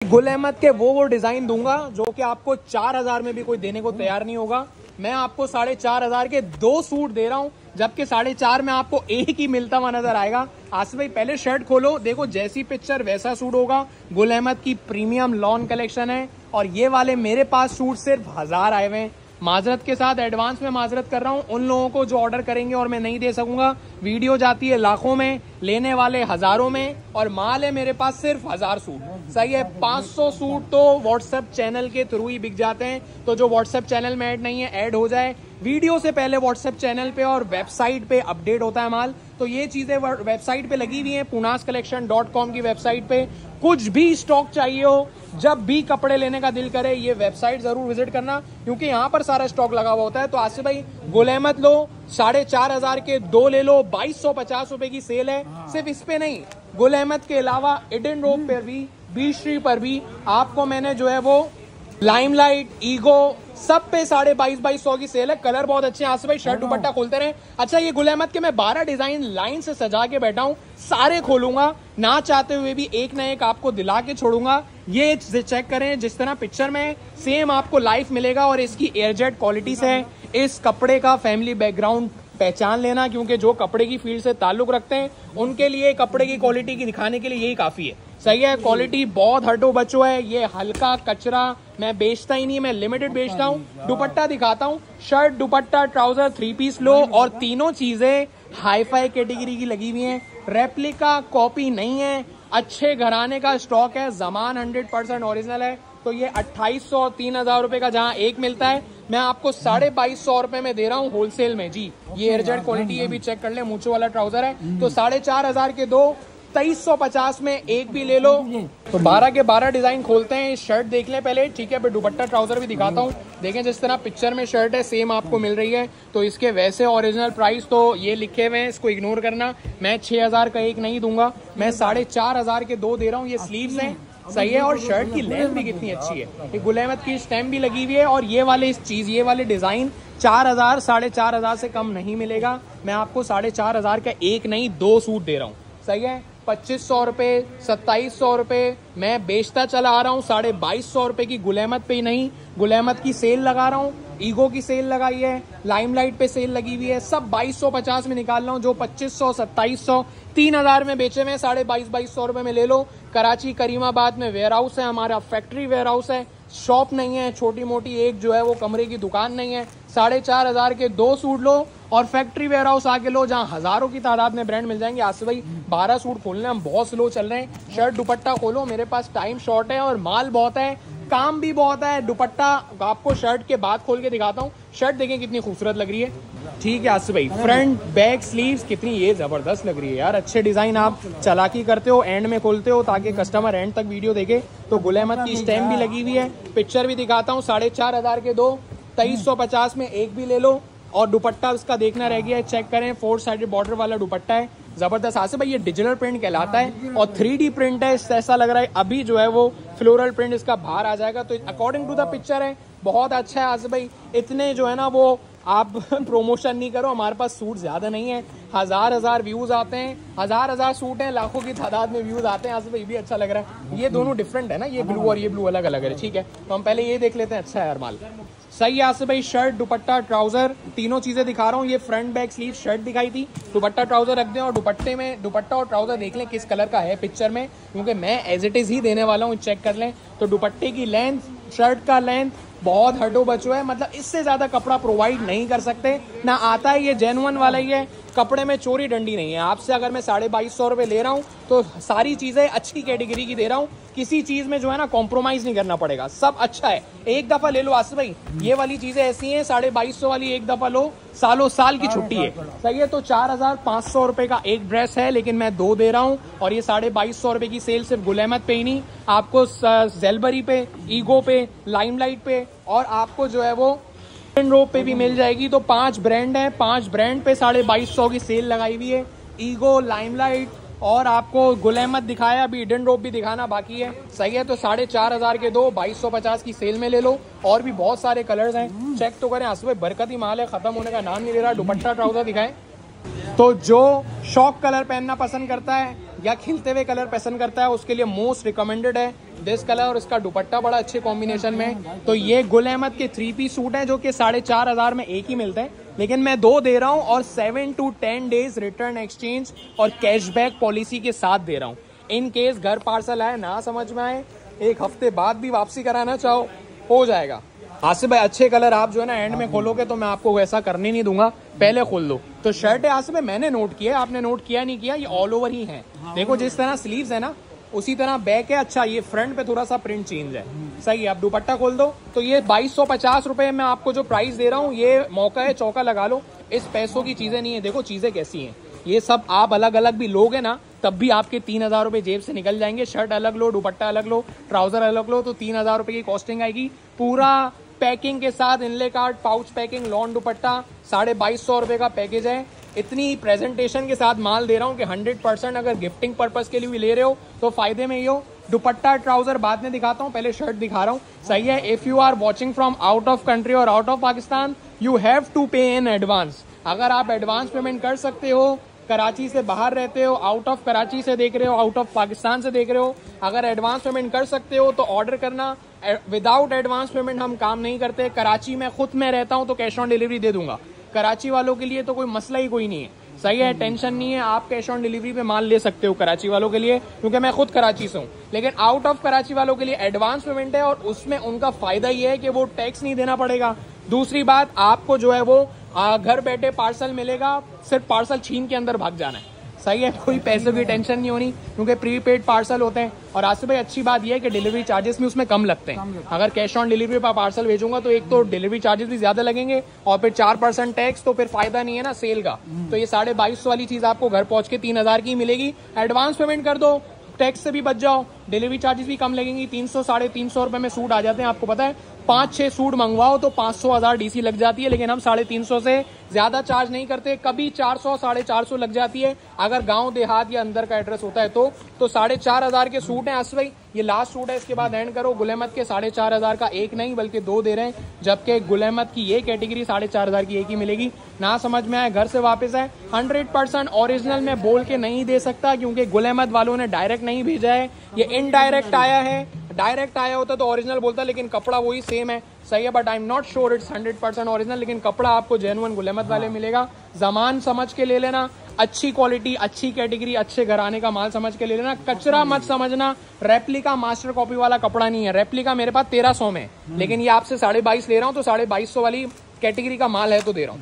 गुल अहमद के वो डिजाइन दूंगा जो कि आपको 4000 में भी कोई देने को तैयार नहीं होगा। मैं आपको 4500 के 2 सूट दे रहा हूं, जबकि 4.5 में आपको एक ही मिलता हुआ नजर आएगा। आसिफ भाई पहले शर्ट खोलो, देखो जैसी पिक्चर वैसा सूट होगा। गुल अहमद की प्रीमियम लॉन कलेक्शन है और ये वाले मेरे पास सूट सिर्फ 1000 आए हुए हैं। माजरत के साथ एडवांस में माजरत कर रहा हूं उन लोगों को जो ऑर्डर करेंगे और मैं नहीं दे सकूंगा। वीडियो जाती है लाखों में, लेने वाले हजारों में, और माल है मेरे पास सिर्फ 1000 सूट। सही है, 500 सूट तो व्हाट्सएप चैनल के थ्रू ही बिक जाते हैं। तो जो व्हाट्सएप चैनल में ऐड नहीं है, ऐड हो जाए। वीडियो से पहले व्हाट्सएप चैनल पे और वेबसाइट पे अपडेट होता है माल। तो ये चीजें वेबसाइट पे लगी हुई हैं, punascollection.com की वेबसाइट पे। कुछ भी स्टॉक चाहिए हो, जब भी कपड़े लेने का दिल करे, ये वेबसाइट जरूर विजिट करना, क्योंकि यहाँ पर सारा स्टॉक लगा हुआ होता है। तो आसिफ भाई गुल अहमद लो, 4500 के 2 ले लो, 2250 रुपए की सेल है। सिर्फ इस पे नहीं, गुल अहमद के अलावा इडन रोप पर भी, बी श्री पर भी आपको मैंने जो है वो लाइमलाइट, ईगो, सब पे 2250 की सेल है। कलर बहुत अच्छे हैं। आसिफ भाई शर्ट दुपट्टा खोलते रहे। अच्छा, ये गुल अहमद के मैं 12 डिजाइन लाइन से सजा के बैठा हूँ, सारे खोलूंगा, ना चाहते हुए भी एक ना एक आपको दिला के छोड़ूंगा। ये चेक करें, जिस तरह पिक्चर में सेम आपको लाइफ मिलेगा। और इसकी एयरजेट क्वालिटी से इस कपड़े का फैमिली बैकग्राउंड पहचान लेना, क्योंकि जो कपड़े की फील्ड से ताल्लुक रखते हैं उनके लिए कपड़े की क्वालिटी की दिखाने के लिए यही काफी है। सही है, क्वालिटी बहुत हटो बचो है। ये हल्का कचरा मैं बेचता ही नहीं, मैं लिमिटेड बेचता हूँ। दुपट्टा दिखाता हूँ, शर्ट, दुपट्टा, ट्राउजर, 3 पीस लो, और तीनों चीजें हाईफाई कैटेगरी की लगी हुई हैं। रेप्लिका कॉपी नहीं है, अच्छे घराने का स्टॉक है, जमान 100% ओरिजिनल है। तो ये 2800 3000 रुपए का जहां एक मिलता है, मैं आपको 2250 रुपए में दे रहा हूँ होलसेल में जी। ये एयरजेट क्वालिटी, ये भी चेक कर ले, मूंछों वाला ट्राउजर है। तो 4500 के 2, 2350 में एक भी ले लो। तो 12 के 12 डिजाइन खोलते हैं। शर्ट देख लें पहले, ठीक है, फिर दुपट्टा ट्राउजर भी दिखाता हूँ। देखें जिस तरह पिक्चर में शर्ट है सेम आपको मिल रही है। तो इसके वैसे ओरिजिनल प्राइस तो ये लिखे हुए हैं, इसको इग्नोर करना। मैं 6000 का एक नहीं दूंगा, मैं 4500 के 2 दे रहा हूँ। ये स्लीव्स हैं, सही है, और शर्ट की लेंथ भी कितनी अच्छी है। ये गुल अहमद की स्टैम्प भी लगी हुई है। और ये वाले ये वाले डिजाइन 4000 4500 से कम नहीं मिलेगा। मैं आपको 4500 का एक नहीं 2 सूट दे रहा हूँ। सही है, 2500 रुपए, 2700 रुपए मैं बेचता चला आ रहा हूँ। 2250 रुपए की गुल अहमद पे ही नहीं, गुल अहमद की सेल लगा रहा हूँ, ईगो की सेल लगाई है, लाइमलाइट पे सेल लगी हुई है, सब 2250 में निकाल रहा हूँ। जो 2500, 2700, 3000 में बेचे हुए 2250 रुपए में ले लो। कराची करीमाबाद में वेयर हाउस है हमारा, फैक्ट्री वेयर हाउस है, शॉप नहीं है छोटी मोटी, एक जो है वो कमरे की दुकान नहीं है। 4500 के 2 सूट लो और फैक्ट्री वेयर हाउस आके लो, जहां हजारों की तादाद में ब्रांड मिल जाएंगे। आसिफ भाई 12 सूट खोलने हम बहुत स्लो चल रहे हैं। शर्ट दुपट्टा खोलो, मेरे पास टाइम शॉर्ट है और माल बहुत है, काम भी बहुत है। दुपट्टा आपको शर्ट के बाद खोल के दिखाता हूँ। शर्ट देखें कितनी खूबसूरत लग रही है। ठीक है आसिफ भाई, फ्रंट बैक स्लीव्स कितनी ये जबरदस्त लग रही है यार। अच्छे डिजाइन आप चालाकी करते हो, एंड में खोलते हो ताकि कस्टमर एंड तक वीडियो देखे। तो गुल अहमद की स्टैम्प भी लगी हुई है, पिक्चर भी दिखाता हूँ। 4500 के 2, 2350 में एक भी ले लो। और दुपट्टा उसका देखना रह गया है, चेक करें, 4 साइडेड बॉर्डर वाला दुपट्टा है, जबरदस्त। आसिफ भाई ये डिजिटल प्रिंट कहलाता है और 3D प्रिंट है। ऐसा लग रहा है अभी जो है वो फ्लोरल प्रिंट इसका बाहर आ जाएगा। तो अकॉर्डिंग टू द पिक्चर है, बहुत अच्छा है आसिफ भाई। इतने जो है ना वो आप प्रमोशन नहीं करो, हमारे पास सूट ज्यादा नहीं है, हजार व्यूज आते हैं, हजार सूट हैं, लाखों की तादाद में व्यूज आते हैं। आसिफ भाई भी अच्छा लग रहा है। ये दोनों डिफरेंट है ना, ये ब्लू और ये ब्लू अलग अलग है। ठीक है, तो हम पहले ये देख लेते हैं। अच्छा है यार माल, सही है आसिफ भाई। शर्ट, दुपट्टा, ट्राउजर, तीनों चीजें दिखा रहा हूँ। ये फ्रंट बैक स्लीव शर्ट दिखाई थी, दुपट्टा ट्राउजर रख दें, और दुपट्टे में दुपट्टा और ट्राउजर देख लें किस कलर का है पिक्चर में, क्योंकि मैं एज इट इज ही देने वाला हूँ, चेक कर लें। तो दुपट्टे की लेंथ, शर्ट का लेंथ बहुत हटो बचो है, मतलब इससे ज्यादा कपड़ा प्रोवाइड नहीं कर सकते ना। आता है ये जेन्युइन वाला ही है, कपड़े में चोरी डंडी नहीं है। आपसे अगर मैं 2250 रुपए ले रहा हूँ तो सारी चीजें अच्छी कैटेगरी की दे रहा हूँ, किसी चीज में जो है ना कॉम्प्रोमाइज नहीं करना पड़ेगा, सब अच्छा है। एक दफा ले लो आसिफ भाई, ये वाली चीजें ऐसी हैं 2250 वाली एक दफा लो, सालों साल की छुट्टी है। सही है, तो 4500 रुपए का एक ड्रेस है, लेकिन मैं 2 दे रहा हूँ। और ये 2250 रुपए की सेल सिर्फ गुल अहमद पे ही नहीं, आपको जेलबरी पे, ईगो पे, लाइमलाइट पे, और आपको जो है वो रोप पे भी मिल जाएगी। तो 5 ब्रांड है, 5 ब्रांड पे 2250 की सेल लगाई हुई है। ईगो, लाइमलाइट और आपको गुल अहमद दिखाया, अभी इडन रोप भी दिखाना बाकी है। सही है, तो 4500 के 2, 2250 की सेल में ले लो। और भी बहुत सारे कलर्स हैं, चेक तो करें। आसिफ भाई बरकती माल है, खत्म होने का नाम नहीं ले रहा। दुपट्टा ट्राउजर दिखाएं। तो जो शॉक कलर पहनना पसंद करता है या खिलते हुए कलर पसंद करता है, उसके लिए मोस्ट रिकमेंडेड है दिस कलर और इसका दुपट्टा बड़ा अच्छे कॉम्बिनेशन में। तो ये गुल अहमद के 3 पीस सूट हैं जो कि 4,500 में एक ही मिलते हैं, लेकिन मैं 2 दे रहा हूँ और 7 to 10 डेज रिटर्न एक्सचेंज और कैशबैक पॉलिसी के साथ दे रहा हूँ। इन केस घर पार्सल आए ना समझ में आए, 1 हफ्ते बाद भी वापसी कराना चाहो हो जाएगा। आसिफ भाई अच्छे कलर आप जो है ना एंड में खोलोगे तो मैं आपको वैसा करने नहीं दूंगा, पहले खोल दो। तो शर्ट है आसिफ भाई, मैंने नोट किया, आपने नोट किया नहीं किया, ये ऑल ओवर ही है। देखो जिस तरह स्लीव्स है ना उसी तरह बैक है। अच्छा ये फ्रंट पे थोड़ा सा प्रिंट चेंज है, सही है। आप दुपट्टा खोल दो तो ये 2250 रुपए में आपको जो प्राइस दे रहा हूँ, ये मौका है, चौका लगा लो। इस पैसों की चीजें नहीं है। देखो चीजें कैसी हैं, ये सब आप अलग अलग भी लोगे ना तब भी आपके 3000 रुपए जेब से निकल जाएंगे। शर्ट अलग लो, दुपट्टा अलग लो, ट्राउजर अलग लो तो 3000 रुपए की कॉस्टिंग आएगी। पूरा पैकिंग के साथ inlay card, pouch packing, lawn dupatta 2250 रुपए का पैकेज है। इतनी प्रेजेंटेशन के साथ माल दे रहा हूँ कि 100% अगर गिफ्टिंग पर्पस के लिए भी ले रहे हो तो फायदे में ही हो। दुपट्टा ट्राउजर बाद में दिखाता हूँ, पहले शर्ट दिखा रहा हूँ, सही है। If you are watching from out of country और out of Pakistan, you have to pay in advance. अगर आप एडवांस पेमेंट कर सकते हो, कराची से बाहर रहते हो, आउट ऑफ कराची से देख रहे हो, आउट ऑफ पाकिस्तान से देख रहे हो, अगर एडवांस पेमेंट कर सकते हो तो ऑर्डर करना। विदाउट एडवांस पेमेंट हम काम नहीं करते। कराची में खुद मैं रहता हूं तो कैश ऑन डिलीवरी दे दूंगा। कराची वालों के लिए तो कोई मसला ही कोई नहीं है, सही है, टेंशन नहीं है। आप कैश ऑन डिलीवरी पे माल ले सकते हो कराची वालों के लिए, क्योंकि मैं खुद कराची से हूँ। लेकिन आउट ऑफ कराची वालों के लिए एडवांस पेमेंट है और उसमें उनका फायदा ये है कि वो टैक्स नहीं देना पड़ेगा। दूसरी बात, आपको जो है वो घर बैठे पार्सल मिलेगा, सिर्फ पार्सल छीन के अंदर भाग जाना है, सही है। कोई पैसों की टेंशन नहीं होनी क्योंकि प्रीपेड पार्सल होते हैं। और आसिफ भाई अच्छी बात यह है कि डिलीवरी चार्जेस भी उसमें कम लगते हैं। अगर कैश ऑन डिलीवरी पर पार्सल भेजूंगा तो एक तो डिलीवरी चार्जेस भी ज्यादा लगेंगे और फिर 4% टैक्स, तो फिर फायदा नहीं है ना सेल का। तो ये 2250 वाली चीज आपको घर पहुंच के 3000 की मिलेगी। एडवांस पेमेंट कर दो, टैक्स से भी बच जाओ, डिलीवरी चार्जेस भी कम लगेंगी। 300 350 रुपए में सूट आ जाते हैं। आपको पता है 5-6 सूट मंगवाओ तो 500-1000 डीसी लग जाती है, लेकिन हम 350 से ज्यादा चार्ज नहीं करते। कभी 400 450 लग जाती है अगर गांव देहात या अंदर का एड्रेस होता है तो 4500 के सूट हैं। आसिफ भाई ये लास्ट सूट है, इसके बाद एंड करो। गुल अहमद के 4500 का एक नहीं बल्कि 2 दे रहे हैं, जबकि गुल अहमद की ये कैटेगरी 4500 की एक ही मिलेगी। ना समझ में आए घर से वापस है। 100% ओरिजिनल में बोल के नहीं दे सकता क्योंकि गुल अहमद वालों ने डायरेक्ट नहीं भेजा है, ये इनडायरेक्ट आया है। डायरेक्ट आया होता तो ओरिजिनल बोलता, लेकिन कपड़ा वही सेम है, सही है। But I am not sure it's 100% original, लेकिन कपड़ा आपको जेन्युइन गुल अहमद वाले मिलेगा। जमान समझ के ले लेना, अच्छी क्वालिटी, अच्छी कैटेगरी, अच्छे घराने का माल समझ के ले लेना। कचरा मत समझना, रेप्लिका मास्टर कॉपी वाला कपड़ा नहीं है। रेप्लिका मेरे पास 1300 में, लेकिन ये आपसे 2250 ले रहा हूँ तो 2250 वाली कैटेगरी का माल है तो दे रहा हूँ।